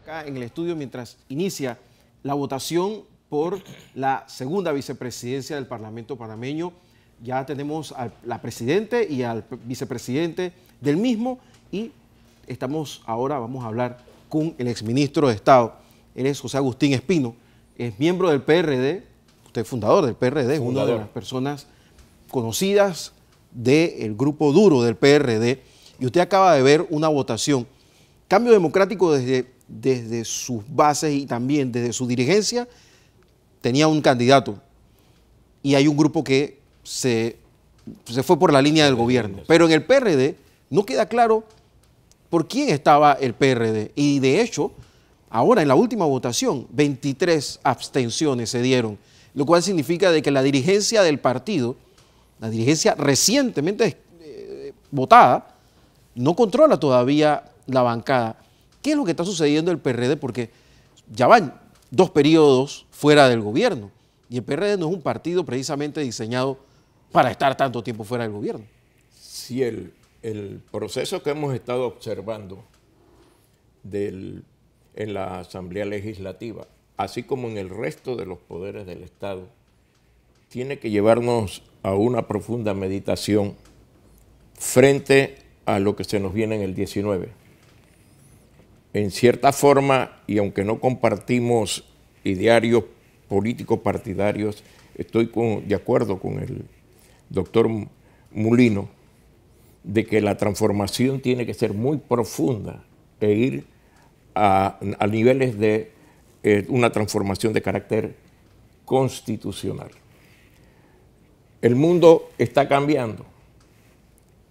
acá en el estudio mientras inicia la votación por la segunda vicepresidencia del Parlamento panameño. Ya tenemos a la presidente y al vicepresidente del mismo y vamos a hablar con el exministro de Estado. Él es José Agustín Espino, es miembro del PRD, usted es fundador del PRD, es una de las personas conocidas del grupo duro del PRD, y usted acaba de ver una votación. Cambio Democrático desde sus bases y también desde su dirigencia tenía un candidato y hay un grupo que se fue por la línea del gobierno. Pero en el PRD no queda claro por quién estaba el PRD. Y de hecho, ahora en la última votación, 23 abstenciones se dieron, lo cual significa de que la dirigencia del partido, la dirigencia recientemente votada, no controla todavía la bancada. ¿Qué es lo que está sucediendo en el PRD? Porque ya van 2 periodos fuera del gobierno y el PRD no es un partido precisamente diseñado para estar tanto tiempo fuera del gobierno. Sí, el proceso que hemos estado observando en la Asamblea Legislativa, así como en el resto de los poderes del Estado, tiene que llevarnos a una profunda meditación frente a lo que se nos viene en el 19. En cierta forma, y aunque no compartimos idearios políticos partidarios, estoy de acuerdo con el doctor Mulino de que la transformación tiene que ser muy profunda e ir a niveles de una transformación de carácter constitucional. El mundo está cambiando.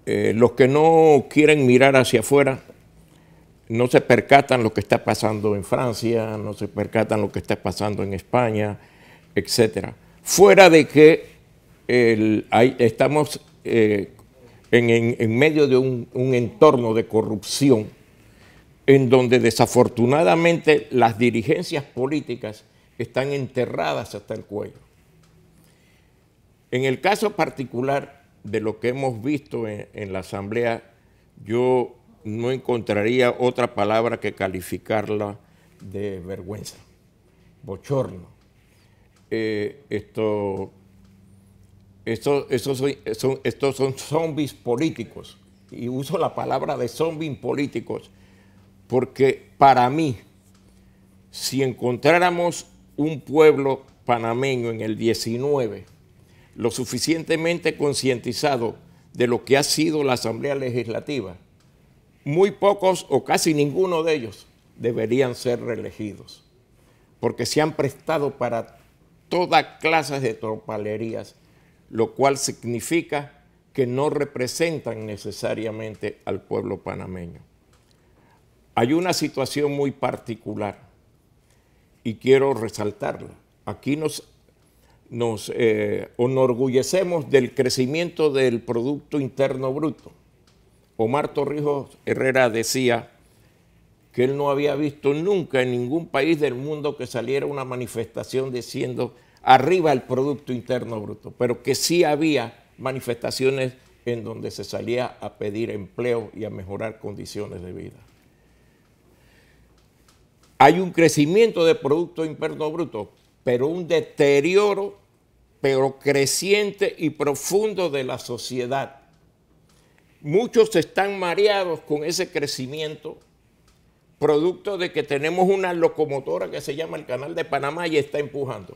Los que no quieren mirar hacia afuera no se percatan lo que está pasando en Francia, no se percatan lo que está pasando en España, etc. Fuera de que estamos en medio de un entorno de corrupción en donde desafortunadamente las dirigencias políticas están enterradas hasta el cuello. En el caso particular de lo que hemos visto en la Asamblea, yo no encontraría otra palabra que calificarla de vergüenza, bochorno. Estos son zombies políticos, y uso la palabra de zombies políticos porque para mí, si encontráramos un pueblo panameño en el 19 lo suficientemente concientizado de lo que ha sido la Asamblea Legislativa, muy pocos o casi ninguno de ellos deberían ser reelegidos, porque se han prestado para toda clase de tropalerías, lo cual significa que no representan necesariamente al pueblo panameño. Hay una situación muy particular y quiero resaltarla. Aquí nos enorgullecemos del crecimiento del Producto Interno Bruto. Omar Torrijos Herrera decía que él no había visto nunca en ningún país del mundo que saliera una manifestación diciendo arriba el Producto Interno Bruto, pero que sí había manifestaciones en donde se salía a pedir empleo y a mejorar condiciones de vida. Hay un crecimiento del Producto Interno Bruto, pero un deterioro, pero creciente y profundo de la sociedad. Muchos están mareados con ese crecimiento, producto de que tenemos una locomotora que se llama el Canal de Panamá y está empujando.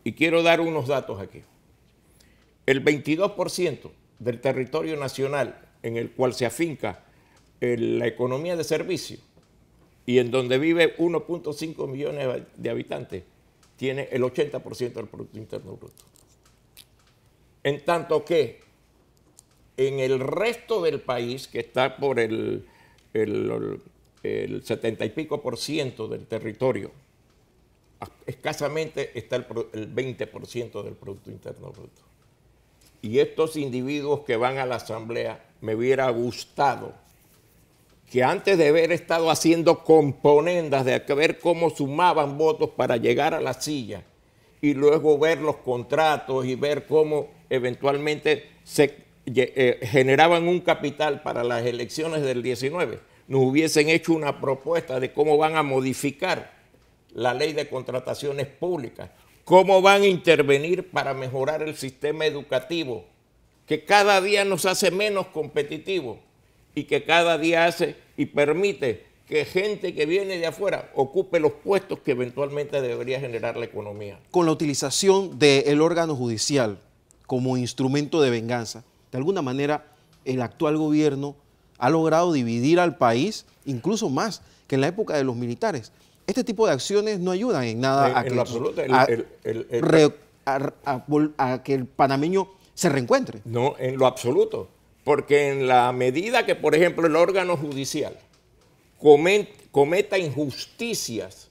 Y quiero dar unos datos aquí. El 22% del territorio nacional en el cual se afinca la economía de servicio y en donde vive 1.5 millones de habitantes, tiene el 80% del Producto Interno Bruto. En tanto que en el resto del país, que está por el 70 y pico por ciento del territorio, escasamente está el 20% del Producto Interno Bruto. Y estos individuos que van a la Asamblea, me hubiera gustado que antes de haber estado haciendo componendas, de ver cómo sumaban votos para llegar a la silla, y luego ver los contratos y ver cómo eventualmente se generaban un capital para las elecciones del 19, nos hubiesen hecho una propuesta de cómo van a modificar la ley de contrataciones públicas, cómo van a intervenir para mejorar el sistema educativo, que cada día nos hace menos competitivos y que cada día hace y permite que gente que viene de afuera ocupe los puestos que eventualmente debería generar la economía. Con la utilización del órgano judicial como instrumento de venganza, de alguna manera el actual gobierno ha logrado dividir al país, incluso más que en la época de los militares. Este tipo de acciones no ayudan en nada a que el panameño se reencuentre. No, en lo absoluto. Porque en la medida que, por ejemplo, el órgano judicial cometa injusticias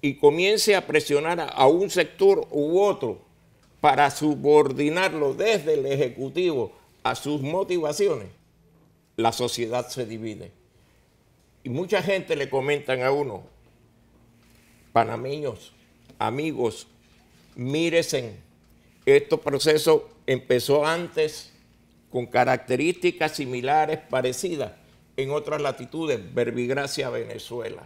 y comience a presionar a un sector u otro para subordinarlo desde el Ejecutivo a sus motivaciones, la sociedad se divide. Y mucha gente le comentan a uno, panameños, amigos, míresen, este proceso empezó antes con características similares, parecidas, en otras latitudes, Verbigracia, Venezuela.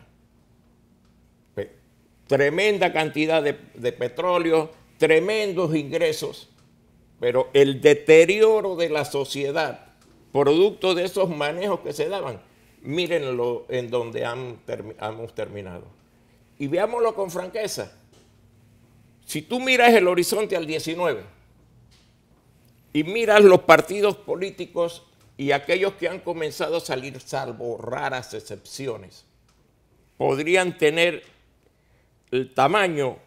Tremenda cantidad de petróleo, tremendos ingresos, pero el deterioro de la sociedad, producto de esos manejos que se daban, mírenlo en donde hemos terminado. Y veámoslo con franqueza. Si tú miras el horizonte al 19 y miras los partidos políticos y aquellos que han comenzado a salir, salvo raras excepciones, podrían tener el tamaño,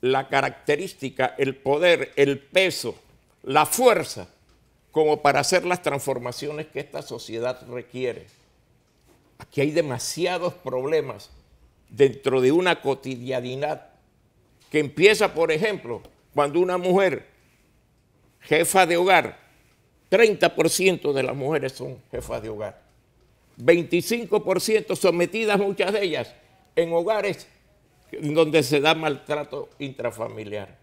la característica, el poder, el peso, la fuerza, como para hacer las transformaciones que esta sociedad requiere. Aquí hay demasiados problemas dentro de una cotidianidad que empieza, por ejemplo, cuando una mujer jefa de hogar, 30% de las mujeres son jefas de hogar, 25% sometidas, muchas de ellas, en hogares donde se da maltrato intrafamiliar.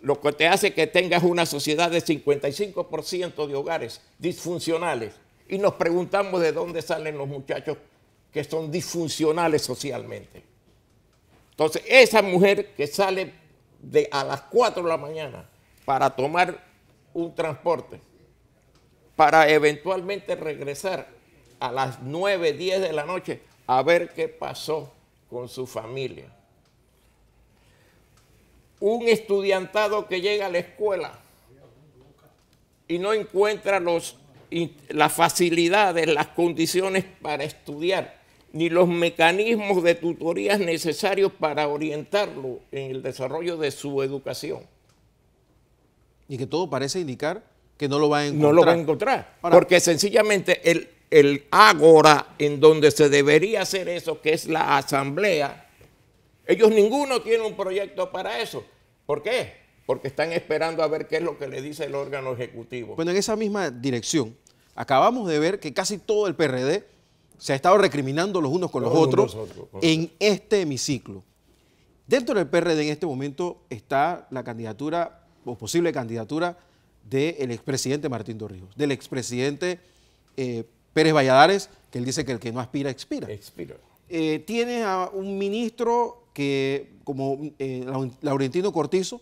Lo que te hace que tengas una sociedad de 55% de hogares disfuncionales. Y nos preguntamos de dónde salen los muchachos que son disfuncionales socialmente. Entonces, esa mujer que sale a las 4 de la mañana para tomar un transporte, para eventualmente regresar a las 9, 10 de la noche a ver qué pasó con su familia. Un estudiantado que llega a la escuela y no encuentra las facilidades, las condiciones para estudiar, ni los mecanismos de tutorías necesarios para orientarlo en el desarrollo de su educación. Y que todo parece indicar que no lo va a encontrar. No lo va a encontrar, porque sencillamente el ágora en donde se debería hacer eso, que es la asamblea, ellos ninguno tiene un proyecto para eso. ¿Por qué? Porque están esperando a ver qué es lo que le dice el órgano ejecutivo. Bueno, en esa misma dirección, acabamos de ver que casi todo el PRD se ha estado recriminando los unos con los otros en este hemiciclo. Dentro del PRD en este momento está la candidatura o posible candidatura del expresidente Martín Torrijos, del expresidente Pérez Valladares, que él dice que el que no aspira, expira. Tienes a un ministro que, como Laurentino Cortizo,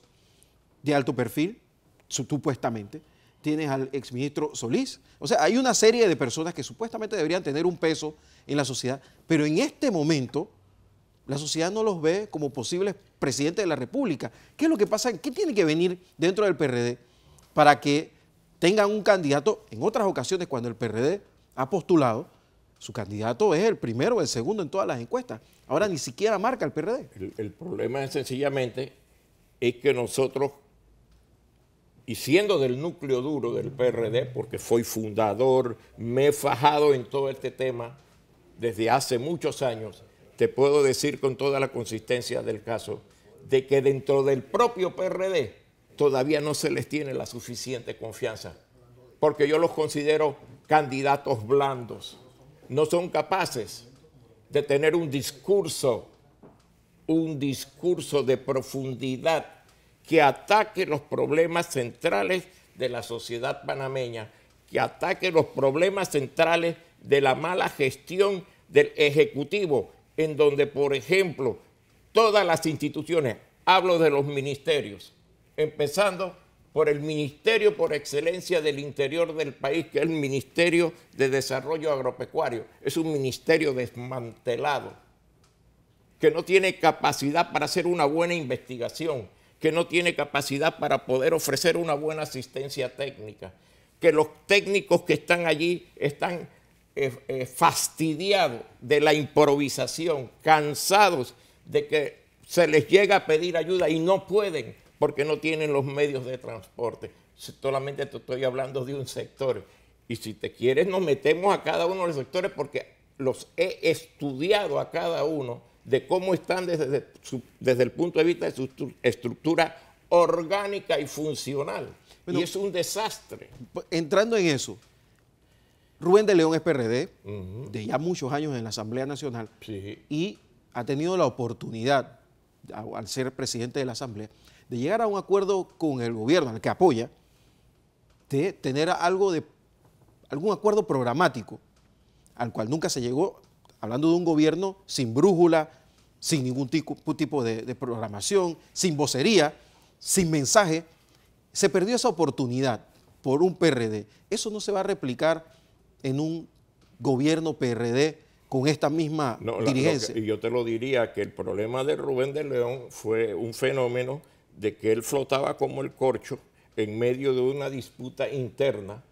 de alto perfil, supuestamente. Tienes al exministro Solís. O sea, hay una serie de personas que supuestamente deberían tener un peso en la sociedad, pero en este momento la sociedad no los ve como posibles presidentes de la República. ¿Qué es lo que pasa? ¿Qué tiene que venir dentro del PRD para que tengan un candidato? En otras ocasiones, cuando el PRD ha postulado, su candidato es el primero o el segundo en todas las encuestas. Ahora ni siquiera marca el PRD. El problema es sencillamente que nosotros, y siendo del núcleo duro del PRD, porque fui fundador, me he fajado en todo este tema desde hace muchos años, te puedo decir con toda la consistencia del caso, de que dentro del propio PRD todavía no se les tiene la suficiente confianza, porque yo los considero candidatos blandos. No son capaces de tener un discurso de profundidad que ataque los problemas centrales de la sociedad panameña, que ataque los problemas centrales de la mala gestión del Ejecutivo, en donde, por ejemplo, todas las instituciones, hablo de los ministerios, empezando por el ministerio por excelencia del interior del país, que es el Ministerio de Desarrollo Agropecuario. Es un ministerio desmantelado, que no tiene capacidad para hacer una buena investigación, que no tiene capacidad para poder ofrecer una buena asistencia técnica, que los técnicos que están allí están fastidiados de la improvisación, cansados de que se les llega a pedir ayuda y no pueden porque no tienen los medios de transporte. Solamente te estoy hablando de un sector. Y si te quieres, nos metemos a cada uno de los sectores porque los he estudiado a cada uno de cómo están desde el punto de vista de su estructura orgánica y funcional. Bueno, y es un desastre. Entrando en eso, Rubén de León es PRD, de ya muchos años en la Asamblea Nacional, sí, y ha tenido la oportunidad, al ser presidente de la Asamblea, de llegar a un acuerdo con el gobierno, al que apoya, de tener algún acuerdo programático, al cual nunca se llegó, hablando de un gobierno sin brújula, sin ningún tipo de programación, sin vocería, sin mensaje. Se perdió esa oportunidad por un PRD. Eso no se va a replicar en un gobierno PRD con esta misma dirigencia. Y yo te lo diría que el problema de Rubén de León fue un fenómeno de que él flotaba como el corcho en medio de una disputa interna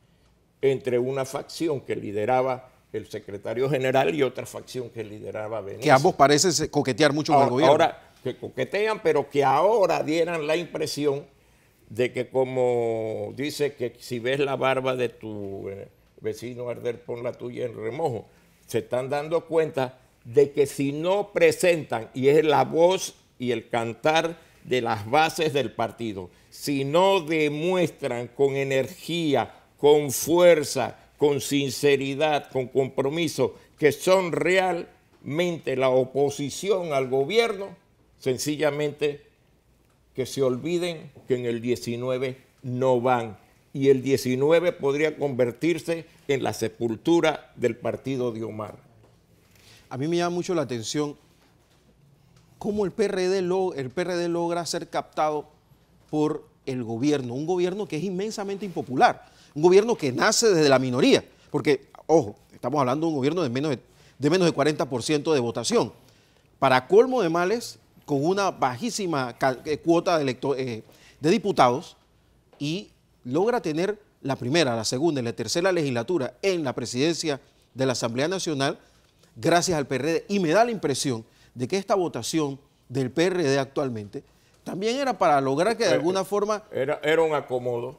entre una facción que lideraba el secretario general y otra facción que lideraba Benicio. Que ambos parecen coquetear mucho con el gobierno. Ahora, que coquetean, pero que ahora dieran la impresión de que, como dice, que si ves la barba de tu vecino arder, pon la tuya en remojo. Se están dando cuenta de que si no presentan, y es la voz y el cantar de las bases del partido, si no demuestran con energía, con fuerza, con sinceridad, con compromiso, que son realmente la oposición al gobierno, sencillamente que se olviden que en el 19 no van. Y el 19 podría convertirse en la sepultura del partido de Omar. A mí me llama mucho la atención cómo el PRD logra ser captado por el gobierno, un gobierno que es inmensamente impopular, un gobierno que nace desde la minoría, porque, ojo, estamos hablando de un gobierno de menos de 40% de votación. Para colmo de males, con una bajísima cuota de diputados, y logra tener la primera, la segunda y la tercera legislatura en la presidencia de la Asamblea Nacional gracias al PRD. Y me da la impresión de que esta votación del PRD actualmente también era para lograr que de alguna forma... Era un acomodo.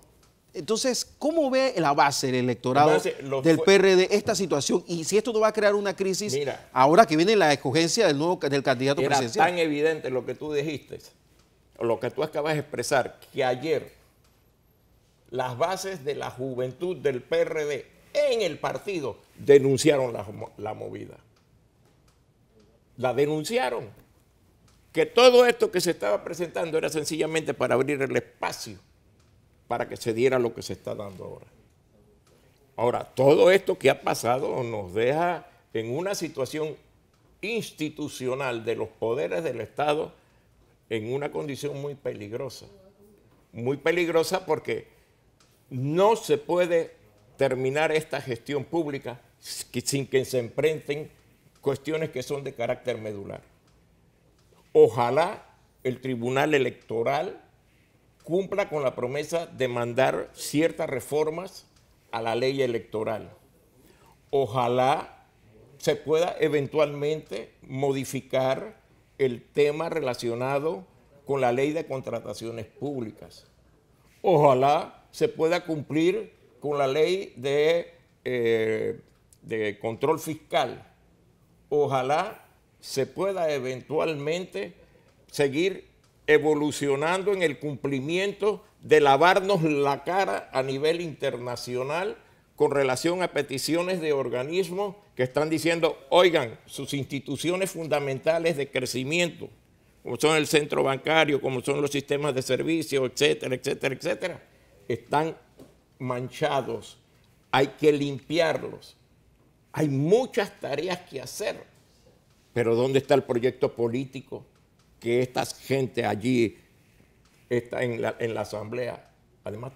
Entonces, ¿cómo ve la base del electorado del PRD esta situación? Y si esto no va a crear una crisis, ahora que viene la escogencia del candidato presidencial. Era tan evidente lo que tú dijiste, o lo que tú acabas de expresar, que ayer las bases de la juventud del PRD en el partido denunciaron la movida. La denunciaron. Que todo esto que se estaba presentando era sencillamente para abrir el espacio para que se diera lo que se está dando ahora. Ahora, todo esto que ha pasado nos deja en una situación institucional de los poderes del Estado en una condición muy peligrosa. Muy peligrosa porque no se puede terminar esta gestión pública sin que se enfrenten cuestiones que son de carácter medular. Ojalá el Tribunal Electoral cumpla con la promesa de mandar ciertas reformas a la ley electoral. Ojalá se pueda eventualmente modificar el tema relacionado con la ley de contrataciones públicas. Ojalá se pueda cumplir con la ley de control fiscal. Ojalá se pueda eventualmente seguir evolucionando en el cumplimiento de lavarnos la cara a nivel internacional con relación a peticiones de organismos que están diciendo, oigan, sus instituciones fundamentales de crecimiento, como son el centro bancario, como son los sistemas de servicio, etcétera, etcétera, etcétera, están manchados, hay que limpiarlos. Hay muchas tareas que hacer, pero ¿dónde está el proyecto político que esta gente allí está en la asamblea? Además,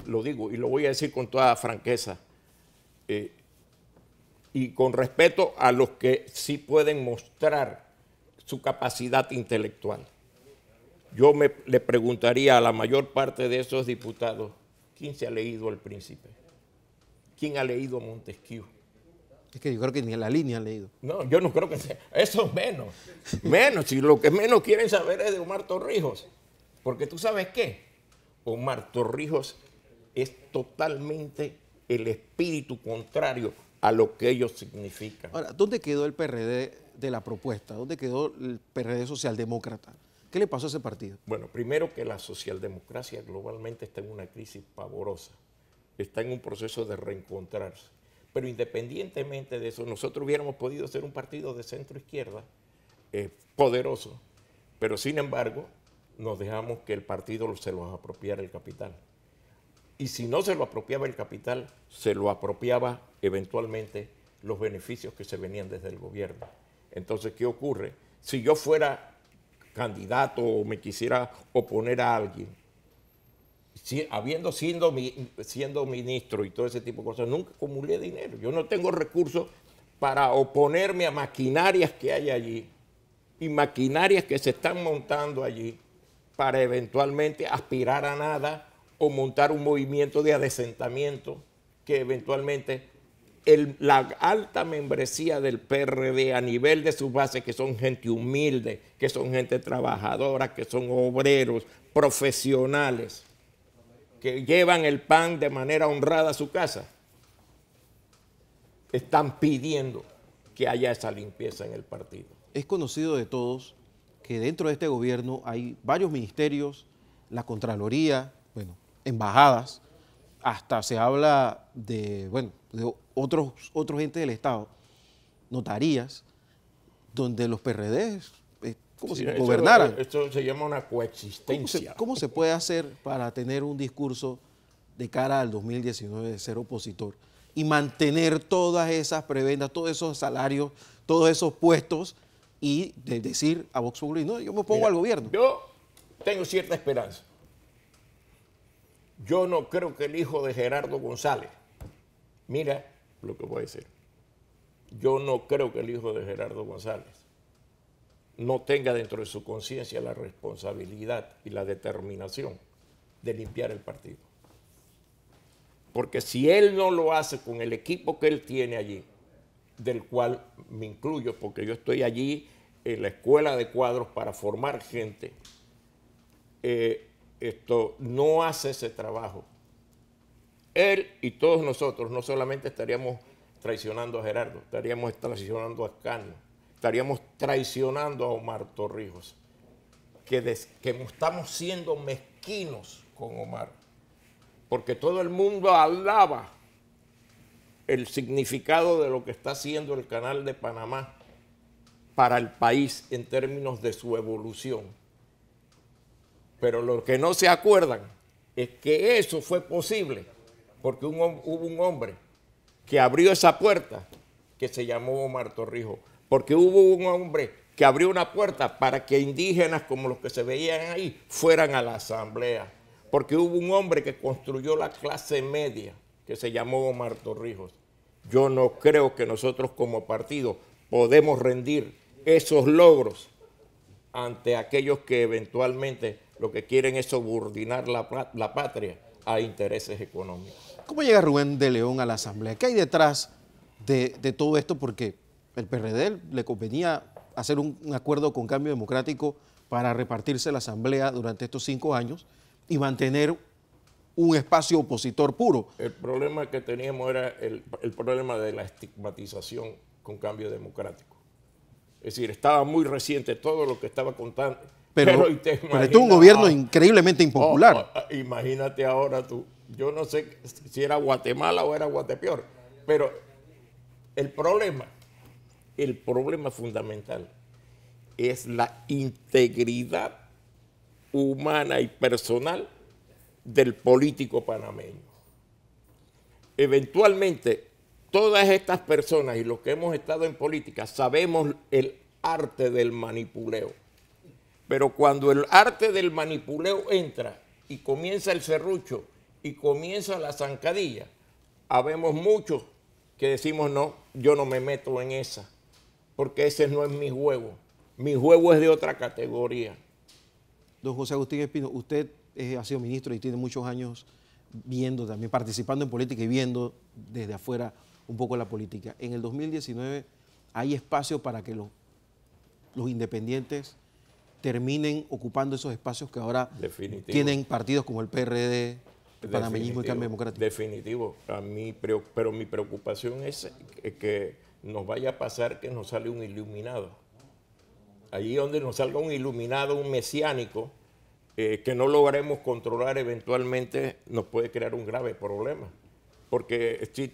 lo digo y lo voy a decir con toda franqueza, y con respeto a los que sí pueden mostrar su capacidad intelectual. Yo le preguntaría a la mayor parte de esos diputados, ¿quién se ha leído El Príncipe? ¿Quién ha leído Montesquieu? Es que yo creo que ni en la línea han leído. No, yo no creo que sea. Eso es menos. Menos. Si lo que menos quieren saber es de Omar Torrijos. Porque tú sabes qué. Omar Torrijos es totalmente el espíritu contrario a lo que ellos significan. Ahora, ¿dónde quedó el PRD de la propuesta? ¿Dónde quedó el PRD socialdemócrata? ¿Qué le pasó a ese partido? Bueno, primero que la socialdemocracia globalmente está en una crisis pavorosa. Está en un proceso de reencontrarse. Pero independientemente de eso, nosotros hubiéramos podido ser un partido de centro-izquierda poderoso, pero sin embargo nos dejamos que el partido se lo apropiara el capital. Y si no se lo apropiaba el capital, se lo apropiaba eventualmente los beneficios que se venían desde el gobierno. Entonces, ¿qué ocurre? Si yo fuera candidato o me quisiera oponer a alguien, siendo ministro y todo ese tipo de cosas, nunca acumulé dinero. Yo no tengo recursos para oponerme a maquinarias que hay allí y maquinarias que se están montando allí para eventualmente aspirar a nada o montar un movimiento de adesentamiento que eventualmente la alta membresía del PRD a nivel de sus bases, que son gente humilde, que son gente trabajadora, que son obreros, profesionales, que llevan el pan de manera honrada a su casa, están pidiendo que haya esa limpieza en el partido. Es conocido de todos que dentro de este gobierno hay varios ministerios, la Contraloría, bueno, embajadas, hasta se habla de, bueno, de otros entes del Estado, notarías, donde los PRDs como si gobernaran. Esto se llama una coexistencia. ¿Cómo se puede hacer para tener un discurso de cara al 2019 de ser opositor y mantener todas esas prebendas, todos esos salarios, todos esos puestos y de decir a Vox Populi, no, yo me pongo al gobierno? Yo tengo cierta esperanza. Yo no creo que el hijo de Gerardo González, mira lo que voy a decir, yo no creo que el hijo de Gerardo González no tenga dentro de su conciencia la responsabilidad y la determinación de limpiar el partido. Porque si él no lo hace con el equipo que él tiene allí, del cual me incluyo, porque yo estoy allí en la escuela de cuadros para formar gente, esto no hace ese trabajo. Él y todos nosotros no solamente estaríamos traicionando a Gerardo, estaríamos traicionando a Ascanio, estaríamos traicionando a Omar Torrijos, que estamos siendo mezquinos con Omar, porque todo el mundo alaba el significado de lo que está haciendo el Canal de Panamá para el país en términos de su evolución. Pero lo que no se acuerdan es que eso fue posible porque hubo un hombre que abrió esa puerta que se llamó Omar Torrijos, porque hubo un hombre que abrió una puerta para que indígenas como los que se veían ahí fueran a la asamblea, porque hubo un hombre que construyó la clase media que se llamó Omar Torrijos. Yo no creo que nosotros como partido podemos rendir esos logros ante aquellos que eventualmente lo que quieren es subordinar la patria a intereses económicos. ¿Cómo llega Rubén de León a la Asamblea? ¿Qué hay detrás de todo esto? Porque el PRD le convenía hacer un acuerdo con Cambio Democrático para repartirse la Asamblea durante estos 5 años y mantener un espacio opositor puro. El problema que teníamos era el problema de la estigmatización con Cambio Democrático. Es decir, estaba muy reciente todo lo que estaba contando. Pero esto es un gobierno increíblemente impopular. Imagínate ahora tú, yo no sé si era Guatemala o era Guatepeor, pero el problema fundamental es la integridad humana y personal del político panameño. Eventualmente, todas estas personas y los que hemos estado en política sabemos el arte del manipuleo. Pero cuando el arte del manipuleo entra y comienza el serrucho y comienza la zancadilla, habemos muchos que decimos no, yo no me meto en esa, porque ese no es mi juego. Mi juego es de otra categoría. Don José Agustín Espino, usted ha sido ministro y tiene muchos años viendo también, participando en política y viendo desde afuera un poco la política. En el 2019 hay espacio para que los independientes terminen ocupando esos espacios que ahora tienen partidos como el PRD, el Panameñismo y Cambio Democrático. Definitivo. Pero mi preocupación es que nos vaya a pasar que nos sale un iluminado. Allí donde nos salga un iluminado, un mesiánico, que no logremos controlar eventualmente, nos puede crear un grave problema. Porque si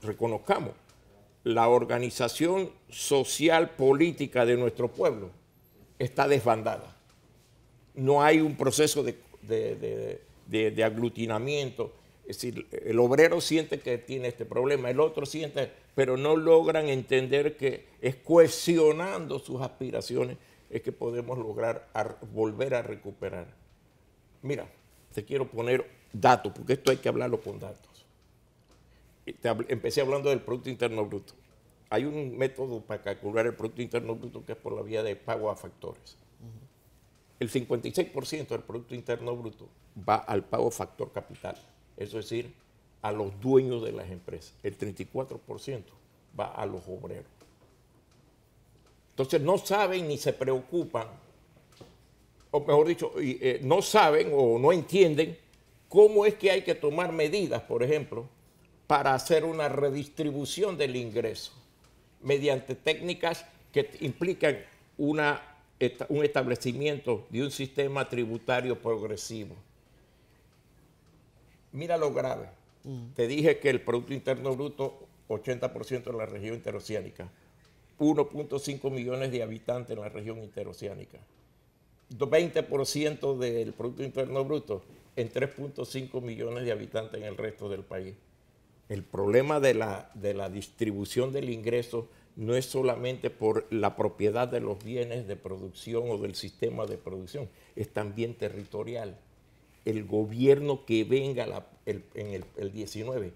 reconozcamos, la organización social política de nuestro pueblo está desbandada. No hay un proceso de aglutinamiento. Es decir, el obrero siente que tiene este problema, el otro siente, pero no logran entender que es cohesionando sus aspiraciones es que podemos lograr volver a recuperar. Mira, te quiero poner datos, porque esto hay que hablarlo con datos. Empecé hablando del Producto Interno Bruto. Hay un método para calcular el Producto Interno Bruto que es por la vía de pago a factores. El 56% del Producto Interno Bruto va al pago factor capital, eso es decir, a los dueños de las empresas. El 34% va a los obreros. Entonces no saben ni se preocupan, o mejor dicho, no saben o no entienden cómo es que hay que tomar medidas, por ejemplo, para hacer una redistribución del ingreso mediante técnicas que implican un establecimiento de un sistema tributario progresivo. Mira lo grave. Te dije que el Producto Interno Bruto, 80% en la región interoceánica, 1.5 millones de habitantes en la región interoceánica, 20% del Producto Interno Bruto en 3.5 millones de habitantes en el resto del país. El problema de la distribución del ingreso no es solamente por la propiedad de los bienes de producción o del sistema de producción, es también territorial. El gobierno que venga en el 19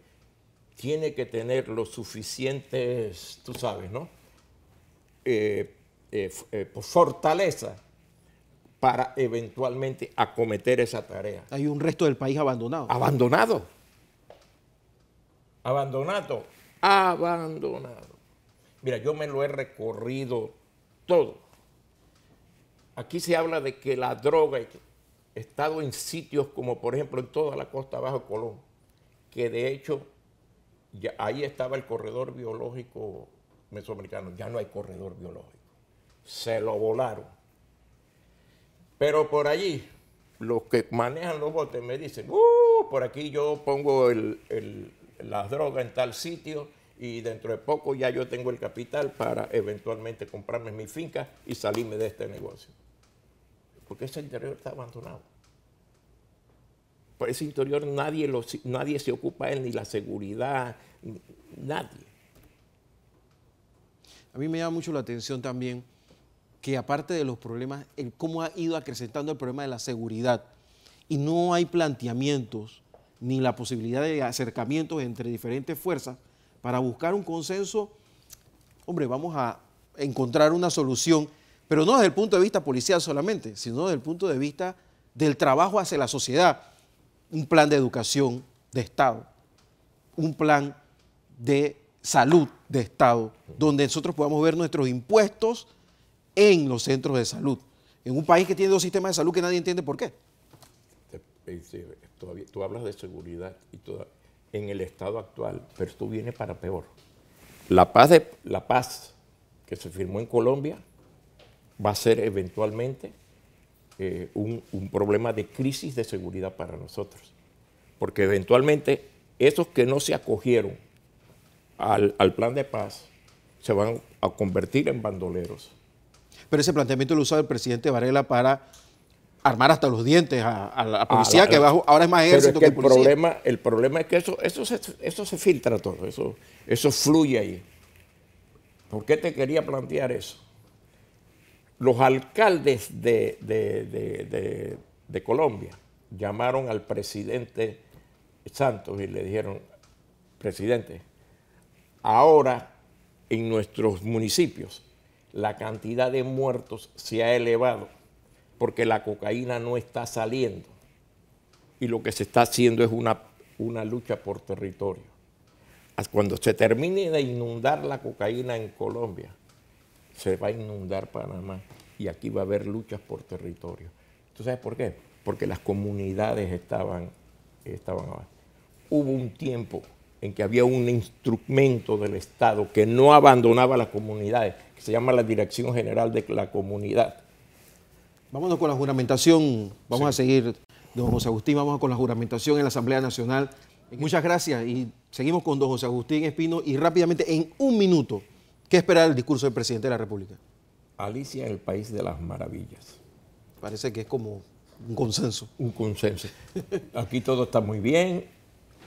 tiene que tener los suficientes, tú sabes, ¿no? Fortaleza para eventualmente acometer esa tarea. Hay un resto del país abandonado. Abandonado. Abandonado. Abandonado. Mira, yo me lo he recorrido todo. Aquí se habla de que la droga ha estado en sitios como, por ejemplo, en toda la costa baja de Colón, que de hecho ahí estaba el corredor biológico mesoamericano. Ya no hay corredor biológico. Se lo volaron. Pero por allí, los que manejan los botes me dicen, por aquí yo pongo las drogas en tal sitio y dentro de poco ya yo tengo el capital para eventualmente comprarme mi finca y salirme de este negocio. Porque ese interior está abandonado. Por ese interior nadie se ocupa de él, ni la seguridad, nadie. A mí me llama mucho la atención también que aparte de los problemas, cómo ha ido acrecentando el problema de la seguridad y no hay planteamientos ni la posibilidad de acercamientos entre diferentes fuerzas para buscar un consenso. Hombre, vamos a encontrar una solución, pero no desde el punto de vista policial solamente, sino desde el punto de vista del trabajo hacia la sociedad. Un plan de educación de Estado, un plan de salud de Estado, donde nosotros podamos ver nuestros impuestos en los centros de salud. En un país que tiene dos sistemas de salud que nadie entiende por qué. Tú hablas de seguridad y en el estado actual, pero esto viene para peor. La paz que se firmó en Colombia va a ser eventualmente un problema de crisis de seguridad para nosotros. Porque eventualmente esos que no se acogieron al plan de paz se van a convertir en bandoleros. Pero ese planteamiento lo usaba el presidente Varela para armar hasta los dientes a la policía, que ahora es más ejército que policía. El problema es que eso se filtra todo, eso fluye ahí. ¿Por qué te quería plantear eso? Los alcaldes de Colombia llamaron al presidente Santos y le dijeron: presidente, ahora en nuestros municipios la cantidad de muertos se ha elevado porque la cocaína no está saliendo y lo que se está haciendo es una lucha por territorio. Cuando se termine de inundar la cocaína en Colombia, se va a inundar Panamá y aquí va a haber luchas por territorio. ¿Tú sabes por qué? Porque las comunidades estaban abajo. Hubo un tiempo en que había un instrumento del Estado que no abandonaba las comunidades, que se llama la Dirección General de la Comunidad. Vámonos con la juramentación. Vamos a seguir, don José Agustín, vamos con la juramentación en la Asamblea Nacional. Muchas gracias y seguimos con don José Agustín Espino y rápidamente, en un minuto, ¿qué espera del discurso del presidente de la República? Alicia en el País de las Maravillas. Parece que es como un consenso. Un consenso. Aquí todo está muy bien,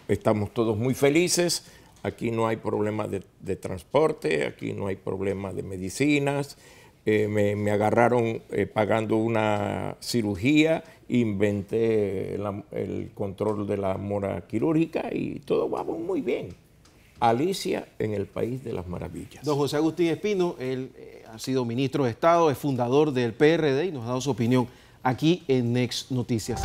estamos todos muy felices, aquí no hay problemas de transporte, aquí no hay problemas de medicinas, me agarraron pagando una cirugía, inventé el control de la mora quirúrgica y todo va muy bien. Alicia en el País de las Maravillas. Don José Agustín Espino, él ha sido ministro de Estado, es fundador del PRD y nos ha dado su opinión aquí en Next Noticias.